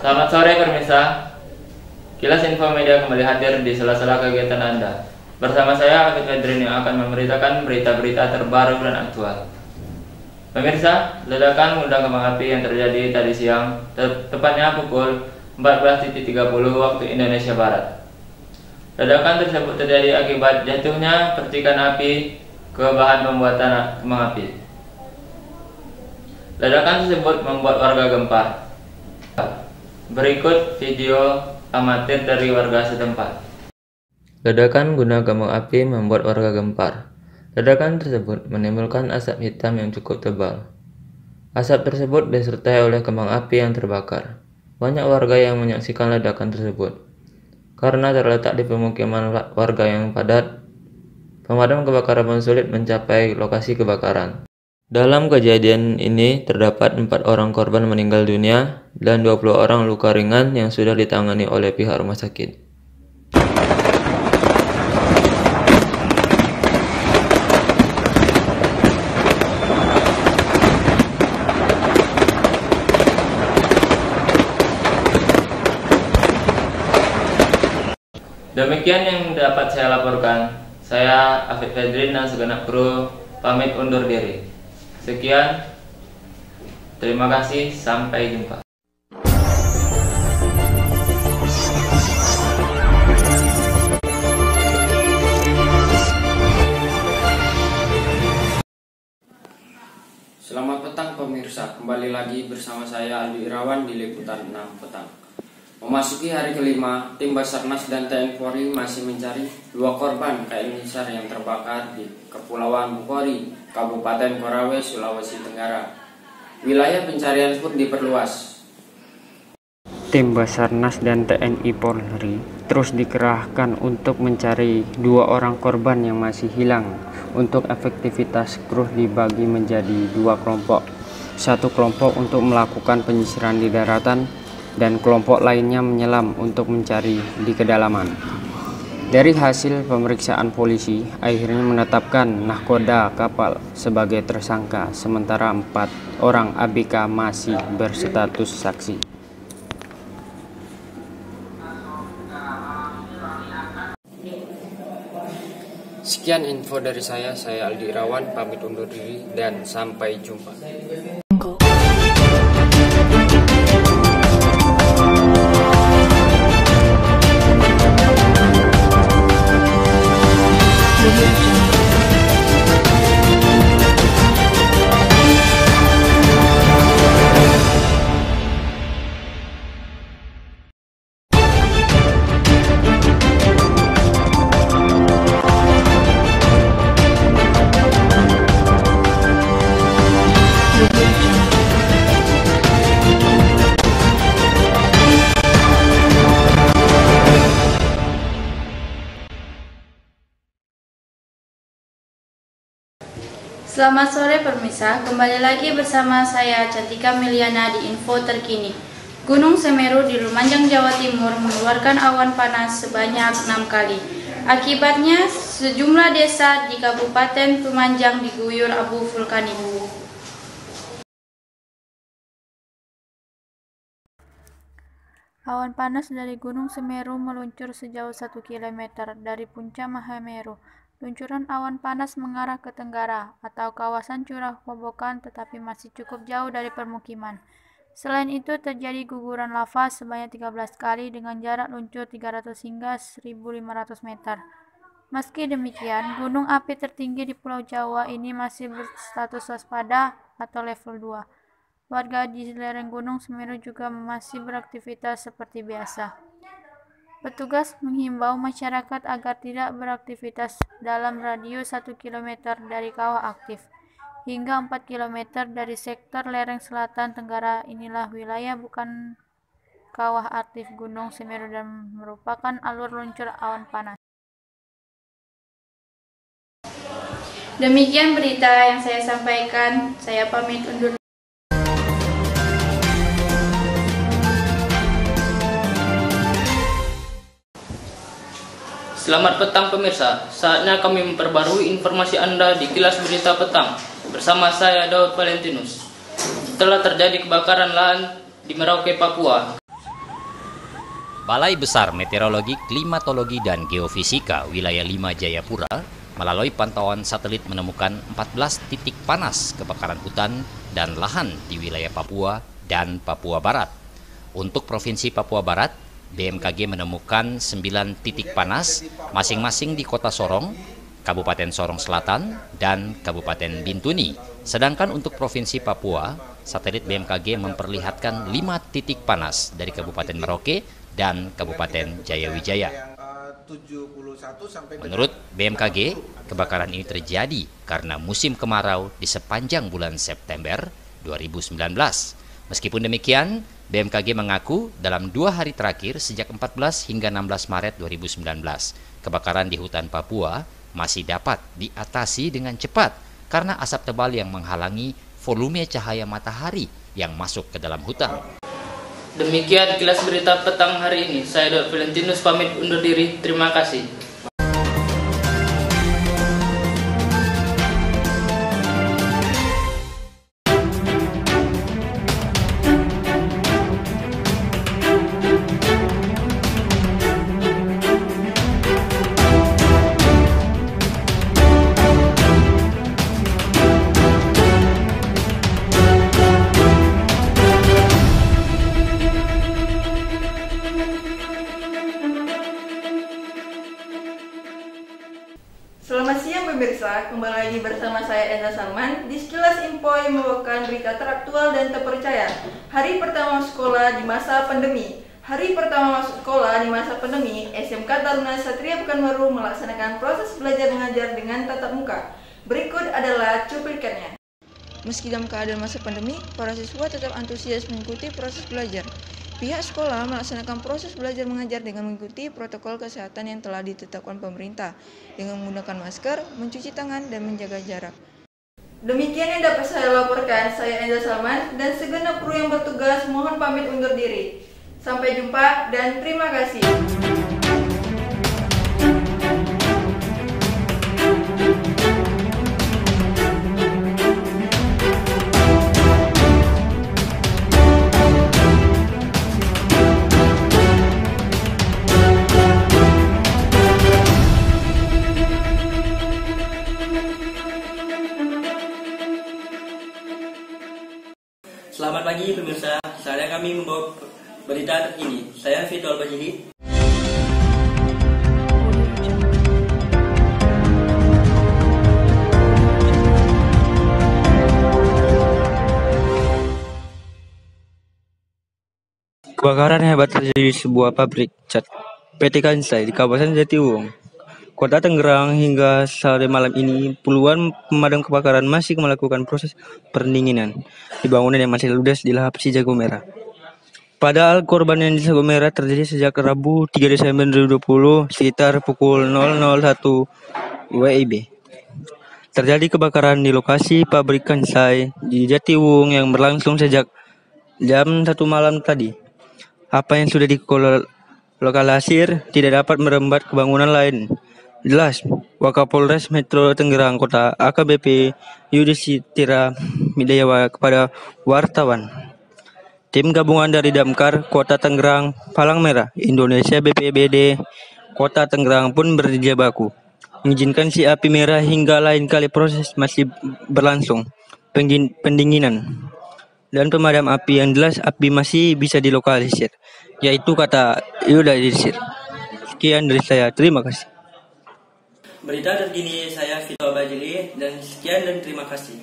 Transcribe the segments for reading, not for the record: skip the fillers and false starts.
Selamat sore pemirsa. Kilas Info Media kembali hadir di sela-sela kegiatan Anda. Bersama saya Afid Fedrin yang akan memberitakan berita-berita terbaru dan aktual. Pemirsa, ledakan gudang kembang api yang terjadi tadi siang, tepatnya pukul 14.30 waktu Indonesia Barat. Ledakan tersebut terjadi akibat jatuhnya percikan api ke bahan pembuatan kembang api. Ledakan tersebut membuat warga gempar. Berikut video amatir dari warga setempat. Ledakan gudang kembang api membuat warga gempar. Ledakan tersebut menimbulkan asap hitam yang cukup tebal. Asap tersebut disertai oleh kembang api yang terbakar. Banyak warga yang menyaksikan ledakan tersebut. Karena terletak di pemukiman warga yang padat, pemadam kebakaran pun sulit mencapai lokasi kebakaran. Dalam kejadian ini terdapat 4 orang korban meninggal dunia dan 20 orang luka ringan yang sudah ditangani oleh pihak rumah sakit. Demikian yang dapat saya laporkan. Saya Afid Fedrin dan segenap kru pamit undur diri. Sekian, terima kasih, sampai jumpa. Selamat petang pemirsa, kembali lagi bersama saya Aldi Irawan di Liputan 6 Petang. Memasuki hari kelima, tim Basarnas dan TNI Polri masih mencari 2 korban KM Nisar yang terbakar di Kepulauan Bukori, Kabupaten Korawe, Sulawesi Tenggara. Wilayah pencarian pun diperluas. Tim Basarnas dan TNI Polri terus dikerahkan untuk mencari 2 orang korban yang masih hilang. Untuk efektivitas kru dibagi menjadi 2 kelompok. Satu kelompok untuk melakukan penyisiran di daratan dan kelompok lainnya menyelam untuk mencari di kedalaman. Dari hasil pemeriksaan polisi, akhirnya menetapkan nahkoda kapal sebagai tersangka, sementara 4 orang ABK masih berstatus saksi. Sekian info dari saya Aldi Irawan, pamit undur diri dan sampai jumpa. Selamat sore pemirsa, kembali lagi bersama saya Cantika Miliana di info terkini. Gunung Semeru di Lumajang, Jawa Timur mengeluarkan awan panas sebanyak 6 kali. Akibatnya sejumlah desa di Kabupaten Lumajang diguyur abu vulkanik. Awan panas dari Gunung Semeru meluncur sejauh 1 km dari puncak Mahameru. Luncuran awan panas mengarah ke Tenggara atau kawasan Curah Kobokan, tetapi masih cukup jauh dari permukiman. Selain itu terjadi guguran lava sebanyak 13 kali dengan jarak luncur 300 hingga 1.500 meter. Meski demikian, gunung api tertinggi di Pulau Jawa ini masih berstatus waspada atau level 2. Warga di lereng Gunung Semeru juga masih beraktivitas seperti biasa. Petugas menghimbau masyarakat agar tidak beraktivitas dalam radius 1 km dari kawah aktif. Hingga 4 km dari sektor lereng selatan Tenggara inilah wilayah bukan kawah aktif Gunung Semeru dan merupakan alur luncur awan panas. Demikian berita yang saya sampaikan. Saya pamit undur. Selamat petang pemirsa, saatnya kami memperbarui informasi Anda di Kilas Berita Petang bersama saya Daud Valentinus. Setelah terjadi kebakaran lahan di Merauke, Papua, Balai Besar Meteorologi, Klimatologi, dan Geofisika Wilayah 5 Jayapura melalui pantauan satelit menemukan 14 titik panas kebakaran hutan dan lahan di wilayah Papua dan Papua Barat. Untuk Provinsi Papua Barat, BMKG menemukan 9 titik panas masing-masing di Kota Sorong, Kabupaten Sorong Selatan, dan Kabupaten Bintuni. Sedangkan untuk Provinsi Papua, satelit BMKG memperlihatkan 5 titik panas dari Kabupaten Merauke dan Kabupaten Jayawijaya. Menurut BMKG, kebakaran ini terjadi karena musim kemarau di sepanjang bulan September 2019. Meskipun demikian, BMKG mengaku dalam 2 hari terakhir sejak 14 hingga 16 Maret 2019, kebakaran di hutan Papua masih dapat diatasi dengan cepat karena asap tebal yang menghalangi volume cahaya matahari yang masuk ke dalam hutan. Demikian kilas berita petang hari ini. Saya Dr. Valentinus pamit undur diri. Terima kasih. Selamat siang pemirsa, kembali lagi bersama saya Enza Salman di Sekilas Info yang membawakan berita teraktual dan terpercaya. Hari pertama sekolah di masa pandemi. Hari pertama masuk sekolah di masa pandemi, SMK Taruna Satria Pekanbaru melaksanakan proses belajar mengajar dengan tatap muka. Berikut adalah cuplikannya. Meski dalam keadaan masa pandemi, para siswa tetap antusias mengikuti proses belajar. Pihak sekolah melaksanakan proses belajar mengajar dengan mengikuti protokol kesehatan yang telah ditetapkan pemerintah dengan menggunakan masker, mencuci tangan, dan menjaga jarak. Demikian yang dapat saya laporkan. Saya Enza Salman dan segenap kru yang bertugas mohon pamit undur diri. Sampai jumpa dan terima kasih. Selamat pagi pemirsa, saya kami membawa berita terkini. Saya Vito Albajili. Kebakaran hebat terjadi di sebuah pabrik cat PT Kansai di kawasan Jatiwung, Kota Tangerang. Hingga sore malam ini, puluhan pemadam kebakaran masih melakukan proses pendinginan di bangunan yang masih ludes di lahap si Jago Merah. Padahal korban yang di Jago Merah terjadi sejak Rabu 3 Desember 2020 sekitar pukul 00.01 WIB. Terjadi kebakaran di lokasi pabrik Kansai di Jatiwung yang berlangsung sejak jam 1 malam tadi. Apa yang sudah dikolokalisir tidak dapat merembat ke bangunan lain. Jelas, Wakapolres Metro Tangerang Kota AKBP Yudhistira Midayawa kepada wartawan. Tim gabungan dari Damkar Kota Tangerang, Palang Merah Indonesia BPBD Kota Tangerang pun berjibaku mengizinkan si api merah hingga lain kali proses masih berlangsung pendinginan dan pemadam api. Yang jelas api masih bisa dilokalisir, yaitu kata Yudhistira. Sekian dari saya, terima kasih. Berita terkini saya Vito Albajili dan sekian dan terima kasih.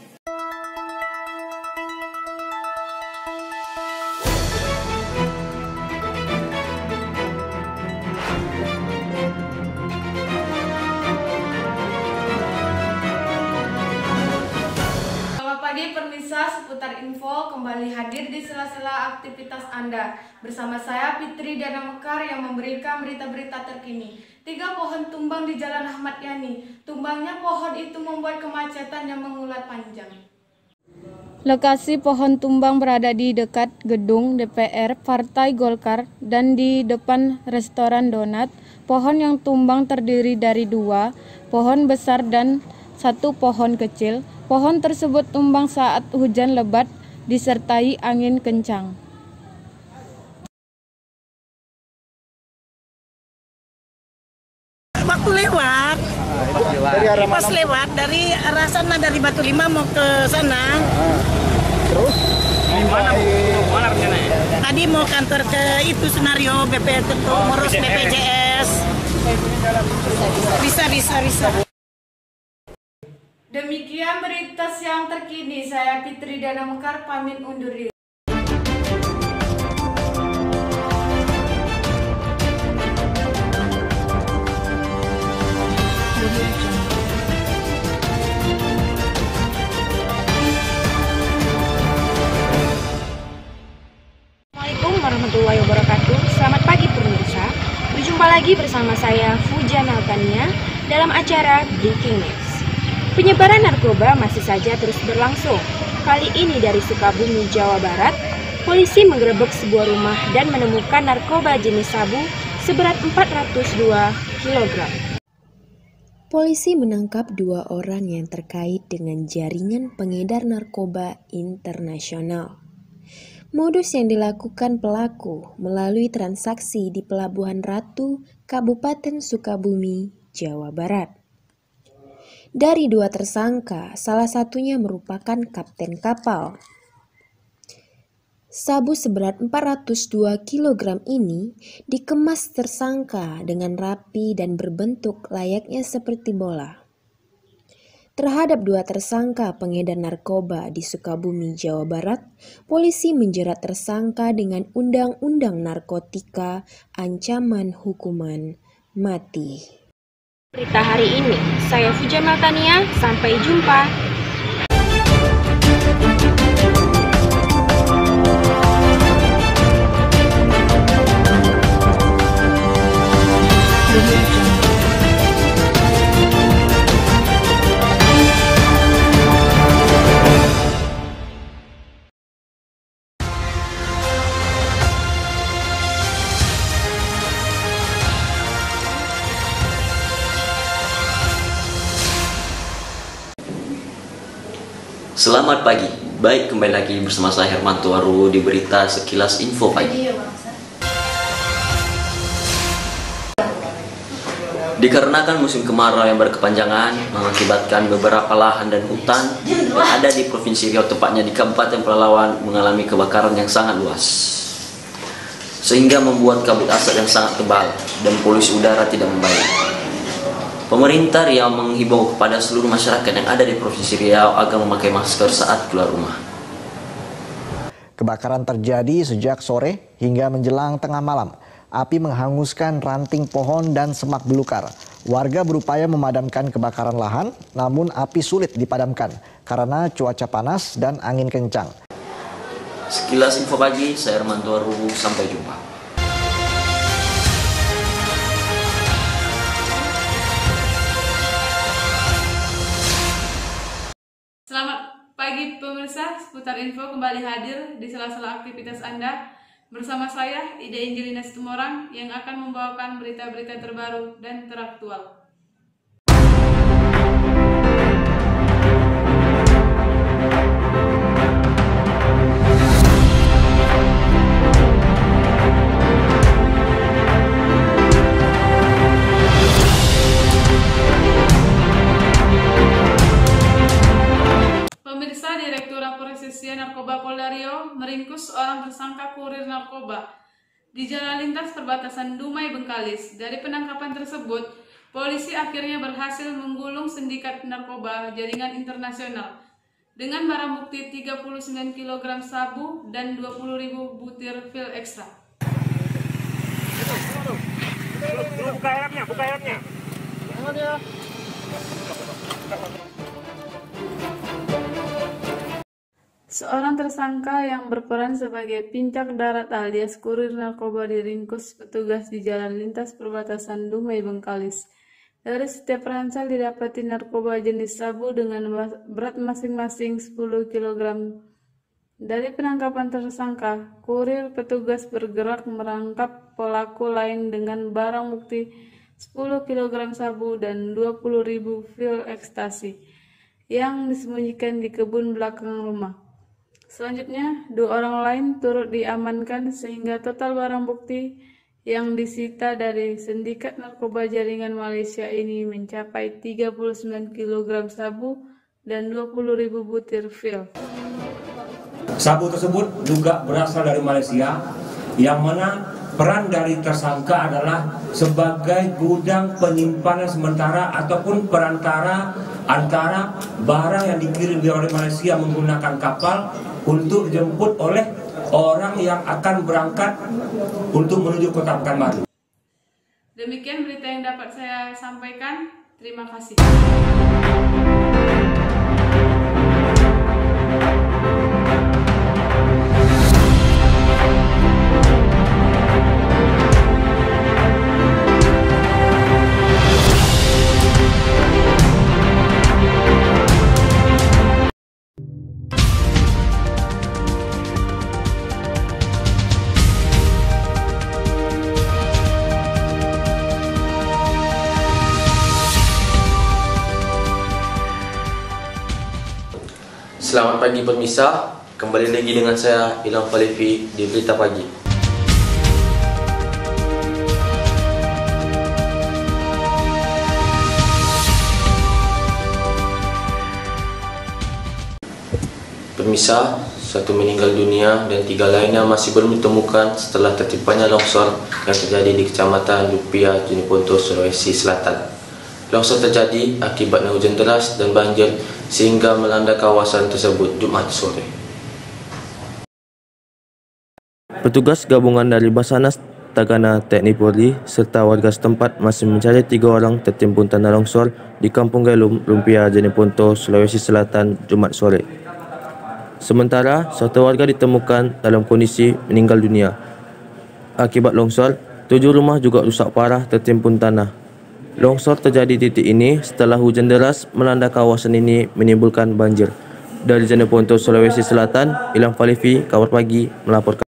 Pagi pemirsa, seputar info kembali hadir di sela-sela aktivitas Anda. Bersama saya Fitri Diana Mekar yang memberikan berita-berita terkini. 3 pohon tumbang di Jalan Ahmad Yani. Tumbangnya pohon itu membuat kemacetan yang mengular panjang. Lokasi pohon tumbang berada di dekat gedung DPR Partai Golkar dan di depan restoran Donat. Pohon yang tumbang terdiri dari 2 pohon besar dan 1 pohon kecil. Pohon tersebut tumbang saat hujan lebat disertai angin kencang. pas lewat dari arah sana, dari Batu Lima mau ke sana. Terus gimana Bu? Mana rencananya? Tadi mau kantor ke itu Senario BP ngurus BPJS. Bisa. Demikian berita siang terkini. Saya Fitri Dana Mekar pamit undur diri. Assalamualaikum warahmatullahi wabarakatuh. Selamat pagi pemirsa. Berjumpa lagi bersama saya Fujana Tania dalam acara Breaking News. Penyebaran narkoba masih saja terus berlangsung. Kali ini dari Sukabumi, Jawa Barat, polisi menggerebek sebuah rumah dan menemukan narkoba jenis sabu seberat 402 kg. Polisi menangkap 2 orang yang terkait dengan jaringan pengedar narkoba internasional. Modus yang dilakukan pelaku melalui transaksi di Pelabuhan Ratu, Kabupaten Sukabumi, Jawa Barat. Dari 2 tersangka, salah satunya merupakan kapten kapal. Sabu seberat 402 kg ini dikemas tersangka dengan rapi dan berbentuk layaknya seperti bola. Terhadap 2 tersangka pengedar narkoba di Sukabumi, Jawa Barat, polisi menjerat tersangka dengan Undang-Undang Narkotika ancaman hukuman mati. Berita hari ini, saya Fujana Tania, sampai jumpa. Selamat pagi, baik kembali lagi bersama saya Hermanto Waru di berita Sekilas Info Pagi. Dikarenakan musim kemarau yang berkepanjangan mengakibatkan beberapa lahan dan hutan yang ada di Provinsi Riau, tepatnya di Kabupaten Pelalawan, mengalami kebakaran yang sangat luas, sehingga membuat kabut asap yang sangat tebal dan polusi udara tidak membaik. Pemerintah Riau menghimbau kepada seluruh masyarakat yang ada di Provinsi Riau agar memakai masker saat keluar rumah. Kebakaran terjadi sejak sore hingga menjelang tengah malam. Api menghanguskan ranting pohon dan semak belukar. Warga berupaya memadamkan kebakaran lahan, namun api sulit dipadamkan karena cuaca panas dan angin kencang. Sekilas Info Pagi, saya Hermanto Waru, sampai jumpa. Selamat pagi pemirsa, seputar info kembali hadir di sela-sela aktivitas Anda bersama saya Ida Angelina Situmorang yang akan membawakan berita-berita terbaru dan teraktual. Pemirsa, Direktorat Reserse Narkoba Polda Riau meringkus seorang tersangka kurir narkoba di jalan lintas perbatasan Dumai Bengkalis. Dari penangkapan tersebut, polisi akhirnya berhasil menggulung sindikat narkoba jaringan internasional dengan barang bukti 39 kg sabu dan 20.000 butir pil ekstra. Buka helmnya. Seorang tersangka yang berperan sebagai pincak darat alias kurir narkoba diringkus petugas di jalan lintas perbatasan Dumai Bengkalis. Dari setiap ransel didapati narkoba jenis sabu dengan berat masing-masing 10 kg. Dari penangkapan tersangka, kurir petugas bergerak merangkap pelaku lain dengan barang bukti 10 kg sabu dan 20.000 pil ekstasi yang disembunyikan di kebun belakang rumah. Selanjutnya, 2 orang lain turut diamankan sehingga total barang bukti yang disita dari sindikat narkoba jaringan Malaysia ini mencapai 39 kg sabu dan 20.000 butir pil. Sabu tersebut juga berasal dari Malaysia, yang mana peran dari tersangka adalah sebagai gudang penyimpanan sementara ataupun perantara antara barang yang dikirim oleh Malaysia menggunakan kapal untuk dijemput oleh orang yang akan berangkat untuk menuju Kota Pekanbaru. Demikian berita yang dapat saya sampaikan. Terima kasih. Selamat pagi pemirsa, kembali lagi dengan saya Ilham Falevi di Berita Pagi. Pemirsa, 1 meninggal dunia dan 3 lainnya masih belum ditemukan setelah tertimpanya longsor yang terjadi di Kecamatan Lupia, Jeneponto, Sulawesi Selatan. Longsor terjadi akibatnya hujan deras dan banjir sehingga melanda kawasan tersebut Jumat sore. Petugas gabungan dari Basarnas, Tagana, TNI Polri serta warga setempat masih mencari 3 orang tertimbun tanah longsor di Kampung Gailum, Lumpia, Jeneponto, Sulawesi Selatan Jumat sore. Sementara 1 warga ditemukan dalam kondisi meninggal dunia. Akibat longsor, 7 rumah juga rusak parah tertimbun tanah. Longsor terjadi di titik ini setelah hujan deras melanda kawasan ini menimbulkan banjir. Dari Jeneponto, Sulawesi Selatan, Ilham Falevi, Kabar Pagi melaporkan.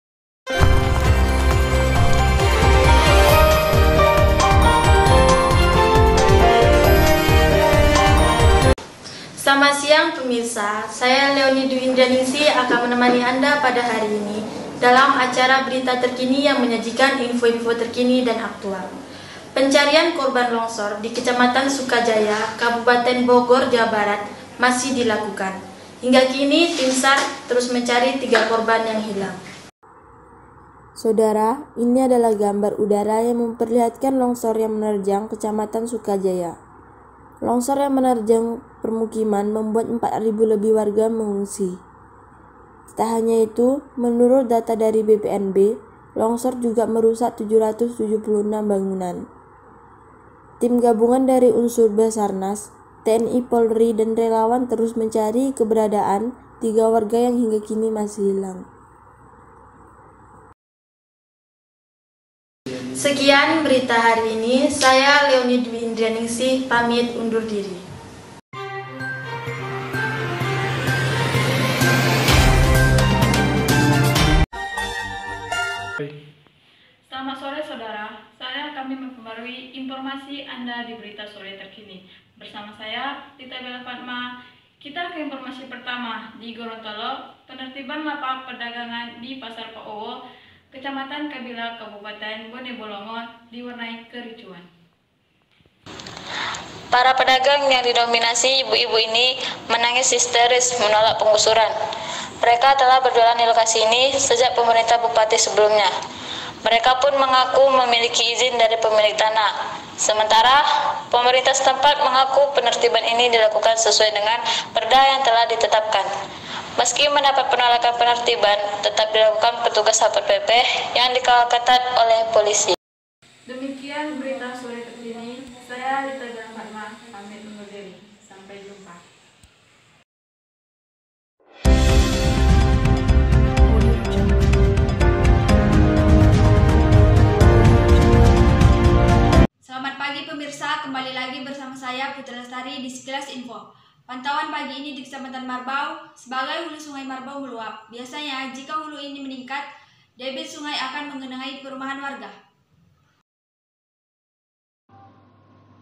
Selamat siang pemirsa, saya Leoni Dwi Indrianingsih akan menemani Anda pada hari ini dalam acara berita terkini yang menyajikan info-info terkini dan aktual. Pencarian korban longsor di Kecamatan Sukajaya, Kabupaten Bogor, Jawa Barat masih dilakukan. Hingga kini tim SAR terus mencari 3 korban yang hilang. Saudara, ini adalah gambar udara yang memperlihatkan longsor yang menerjang Kecamatan Sukajaya. Longsor yang menerjang permukiman membuat 4.000 lebih warga mengungsi. Tak hanya itu, menurut data dari BPNB, longsor juga merusak 776 bangunan. Tim gabungan dari unsur Basarnas, TNI Polri dan relawan terus mencari keberadaan 3 warga yang hingga kini masih hilang. Sekian berita hari ini, saya Leoni Dwi Indrianingsih pamit undur diri. Selamat sore saudara, kami memperbarui informasi Anda di berita sore terkini. Bersama saya, Tita Bella Fatma. Kita ke informasi pertama. Di Gorontalo, penertiban lapak perdagangan di Pasar Paowo, Kecamatan Kabila, Kabupaten Bone Bolongo diwarnai kericuan. Para pedagang yang didominasi ibu-ibu ini menangis histeris menolak penggusuran. Mereka telah berjualan di lokasi ini sejak pemerintah bupati sebelumnya. Mereka pun mengaku memiliki izin dari pemilik tanah. Sementara, pemerintah setempat mengaku penertiban ini dilakukan sesuai dengan perda yang telah ditetapkan. Meski mendapat penolakan penertiban, tetap dilakukan petugas Satpol PP yang dikawal ketat oleh polisi. Demikian berita sore terkini. Saya Rita Bella Fatma, pamit undur diri. Sampai jumpa. Selamat pagi pemirsa, kembali lagi bersama saya Putri Lestari di Sekilas Info. Pantauan pagi ini di Kecamatan Marbau, sebagai hulu sungai Marbau meluap. Biasanya jika hulu ini meningkat, debit sungai akan mengenangi perumahan warga.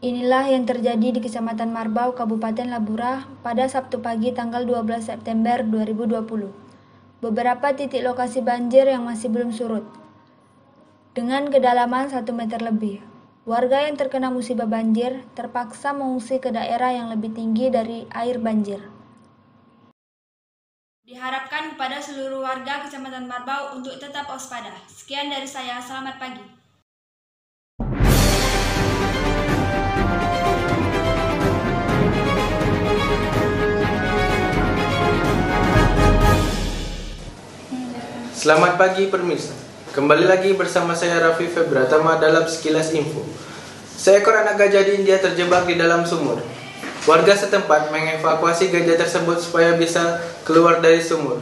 Inilah yang terjadi di Kecamatan Marbau, Kabupaten Labura pada Sabtu pagi tanggal 12 September 2020. Beberapa titik lokasi banjir yang masih belum surut. dengan kedalaman 1 meter lebih. Warga yang terkena musibah banjir terpaksa mengungsi ke daerah yang lebih tinggi dari air banjir. Diharapkan kepada seluruh warga Kecamatan Marbau untuk tetap waspada. Sekian dari saya, selamat pagi. Selamat pagi pemirsa. Kembali lagi bersama saya Raffi Febratama dalam Sekilas Info. Seekor anak gajah di India terjebak di dalam sumur. Warga setempat mengevakuasi gajah tersebut supaya bisa keluar dari sumur.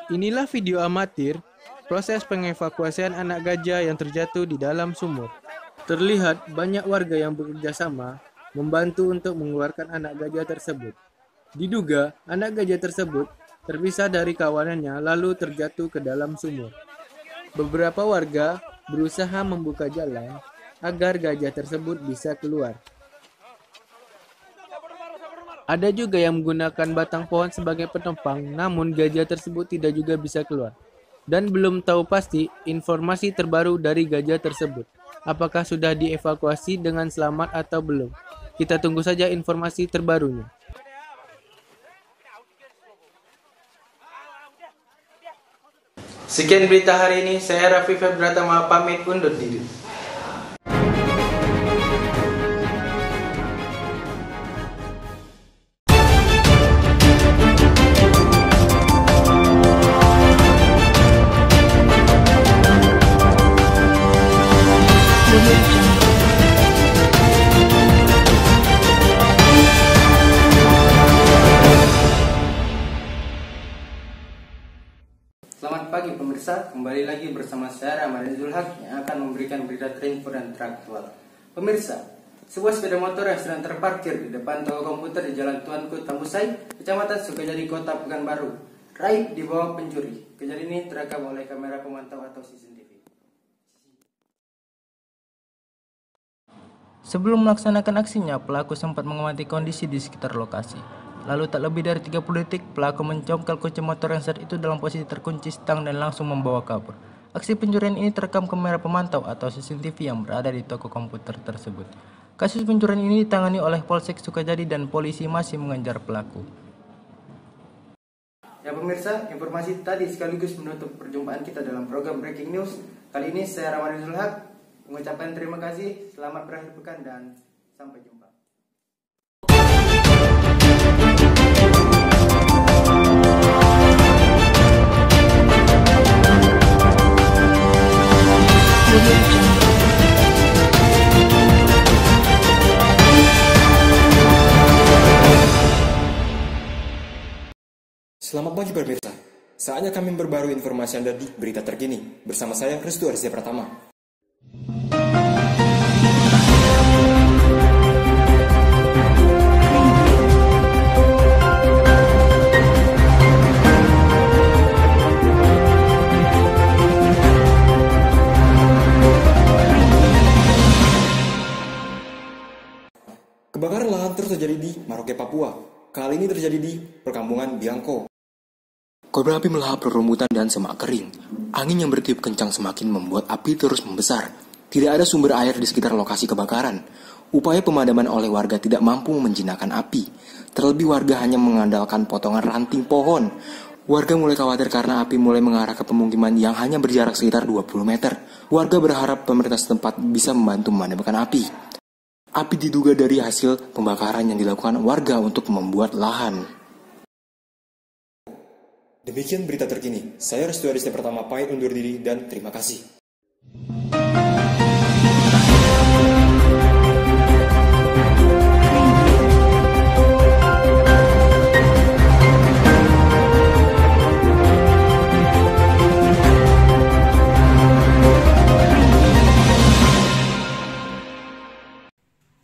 Inilah video amatir proses pengevakuasian anak gajah yang terjatuh di dalam sumur. Terlihat banyak warga yang bekerja sama membantu untuk mengeluarkan anak gajah tersebut. Diduga anak gajah tersebut terpisah dari kawanannya lalu terjatuh ke dalam sumur. Beberapa warga berusaha membuka jalan agar gajah tersebut bisa keluar. Ada juga yang menggunakan batang pohon sebagai penopang, namun gajah tersebut tidak juga bisa keluar. Dan belum tahu pasti informasi terbaru dari gajah tersebut. Apakah sudah dievakuasi dengan selamat atau belum? Kita tunggu saja informasi terbarunya. Sekian berita hari ini, saya Raffi Febratama pamit undur diri. Selamat pagi pemirsa, kembali lagi bersama saya Ramadan Zulhaq yang akan memberikan berita terinfo dan teraktual. Pemirsa, sebuah sepeda motor yang sedang terparkir di depan toko komputer di Jalan Tuanku Tambusai, Kecamatan Sukajadi, Kota Pekanbaru, raib dibawa pencuri. Kejadian ini terekam oleh kamera pemantau atau CCTV. Sebelum melaksanakan aksinya, pelaku sempat mengamati kondisi di sekitar lokasi. Lalu tak lebih dari 30 detik, pelaku mencongkel kunci motor yang saat itu dalam posisi terkunci stang dan langsung membawa kabur. Aksi pencurian ini terekam kamera pemantau atau CCTV yang berada di toko komputer tersebut. Kasus pencurian ini ditangani oleh Polsek Sukajadi dan polisi masih mengejar pelaku. Ya pemirsa, informasi tadi sekaligus menutup perjumpaan kita dalam program Breaking News. Kali ini saya Ramadan Zulhaq mengucapkan terima kasih, selamat berakhir pekan dan sampai jumpa. Selamat pagi pemirsa, saatnya kami memperbarui informasi Anda di berita terkini. Bersama saya, Restu Arisya Pratama. Kebakaran lahan terus terjadi di Maroke, Papua. Kali ini terjadi di perkampungan Biangko. Korban api melahap rerumputan dan semak kering. Angin yang bertiup kencang semakin membuat api terus membesar. Tidak ada sumber air di sekitar lokasi kebakaran. Upaya pemadaman oleh warga tidak mampu menjinakkan api. Terlebih warga hanya mengandalkan potongan ranting pohon. Warga mulai khawatir karena api mulai mengarah ke pemukiman yang hanya berjarak sekitar 20 meter. Warga berharap pemerintah setempat bisa membantu memadamkan api. Api diduga dari hasil pembakaran yang dilakukan warga untuk membuat lahan. Demikian berita terkini. Saya Restu Arisya Pratama pamit undur diri dan terima kasih.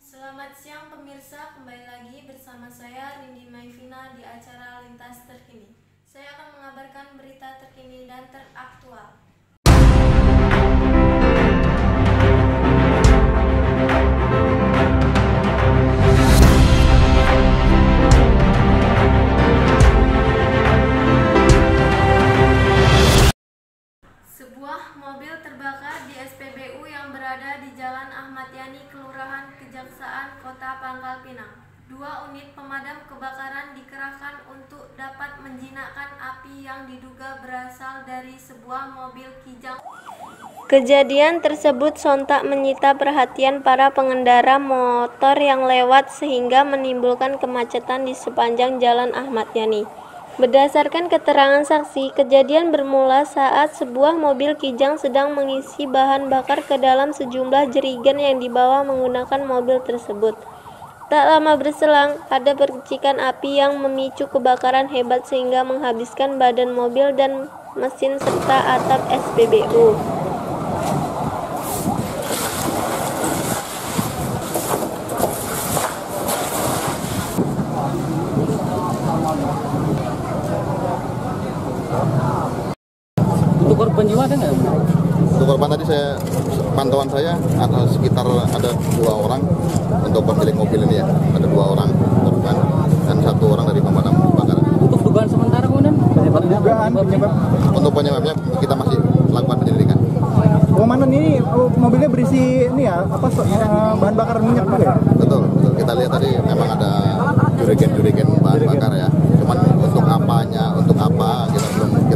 Selamat siang pemirsa, kembali lagi bersama saya Rindi Maivina di acara Lintas Terkini. Saya akan mengabarkan berita terkini dan teraktual. pemadam kebakaran dikerahkan untuk dapat menjinakkan api yang diduga berasal dari sebuah mobil kijang. Kejadian tersebut sontak menyita perhatian para pengendara motor yang lewat sehingga menimbulkan kemacetan di sepanjang Jalan Ahmad Yani. Berdasarkan keterangan saksi, kejadian bermula saat sebuah mobil kijang sedang mengisi bahan bakar ke dalam sejumlah jerigen yang dibawa menggunakan mobil tersebut. Tak lama berselang, ada percikan api yang memicu kebakaran hebat sehingga menghabiskan badan mobil dan mesin serta atap SPBU. Untuk korban jiwa ada nggak? Untuk korban tadi pantauan saya ada sekitar 2 orang untuk pemilik mobil ini ya, ada 2 orang korban dan 1 orang dari pemadam kebakaran. Untuk dugaan sementara kemudian untuk penyebabnya kita masih lakukan penyelidikan. Komandan ini mobilnya berisi ini ya bahan bakar minyak juga ya? Betul. Kita lihat tadi memang ada jurigen bahan bakar ya. Cuman untuk apa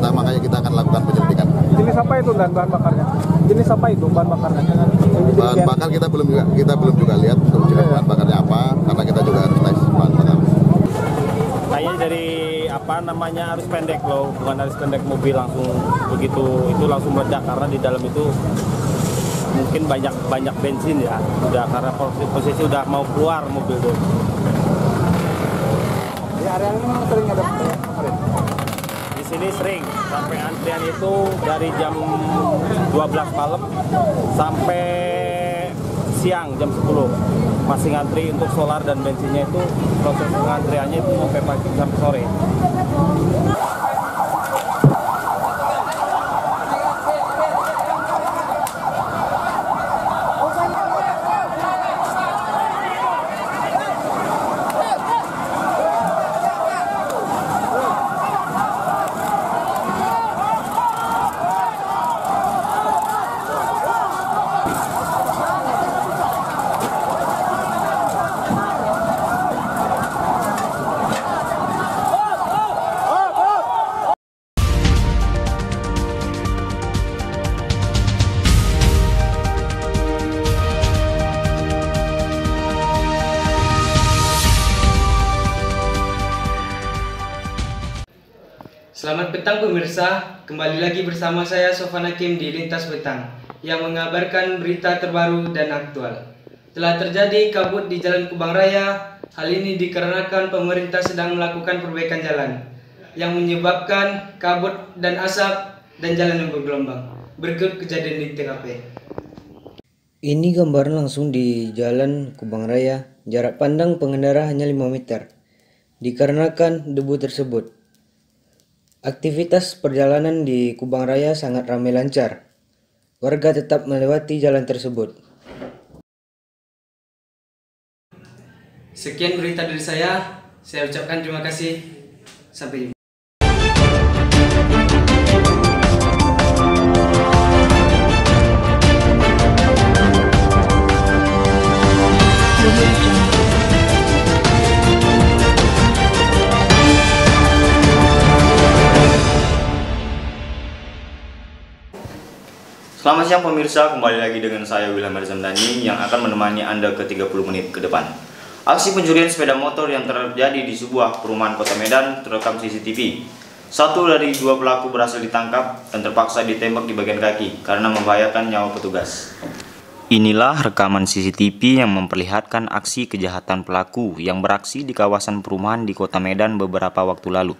makanya kita akan lakukan penyelidikan. Jenis apa itu dan bahan bakarnya? Jenis apa itu bahan bakarnya? Bahan bakar kita belum juga lihat untuk jenis bahan bakarnya apa, karena kita juga harus tes bahan bakar. Kayaknya dari arus pendek loh, bukan arus pendek mobil langsung begitu itu langsung meledak karena di dalam itu mungkin banyak bensin ya, udah karena posisi udah mau keluar mobil tuh. Di area ini memang sering ada Di sini sering sampai antrian itu dari jam 12 malam sampai siang jam 10 masih ngantri untuk solar dan bensinnya. Itu proses pengantriannya itu sampai pagi sampai sore. Selamat petang pemirsa, kembali lagi bersama saya Sofan Hakim di Lintas Petang yang mengabarkan berita terbaru dan aktual. Telah terjadi kabut di Jalan Kubang Raya. Hal ini dikarenakan pemerintah sedang melakukan perbaikan jalan yang menyebabkan kabut dan asap dan jalan yang bergelombang. Berikut kejadian di TKP. Ini gambaran langsung di Jalan Kubang Raya. Jarak pandang pengendara hanya 5 meter. Dikarenakan debu tersebut, aktivitas perjalanan di Kubang Raya sangat ramai lancar. Warga tetap melewati jalan tersebut. Sekian berita dari saya ucapkan terima kasih. Sampai jumpa. Selamat siang pemirsa, kembali lagi dengan saya Wilham Zamdani yang akan menemani Anda ke 30 menit ke depan. Aksi pencurian sepeda motor yang terjadi di sebuah perumahan Kota Medan terekam CCTV. 1 dari 2 pelaku berhasil ditangkap dan terpaksa ditembak di bagian kaki karena membahayakan nyawa petugas. Inilah rekaman CCTV yang memperlihatkan aksi kejahatan pelaku yang beraksi di kawasan perumahan di Kota Medan beberapa waktu lalu.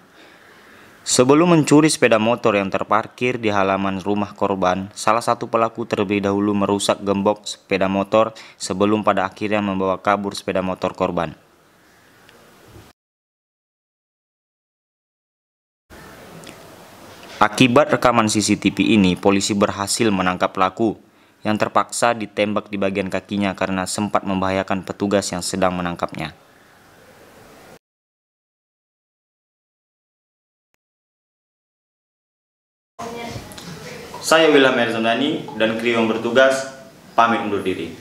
Sebelum mencuri sepeda motor yang terparkir di halaman rumah korban, salah satu pelaku terlebih dahulu merusak gembok sepeda motor sebelum pada akhirnya membawa kabur sepeda motor korban. Akibat rekaman CCTV ini, polisi berhasil menangkap pelaku yang terpaksa ditembak di bagian kakinya karena sempat membahayakan petugas yang sedang menangkapnya. Saya Wilham Zamdani dan kru yang bertugas pamit undur diri.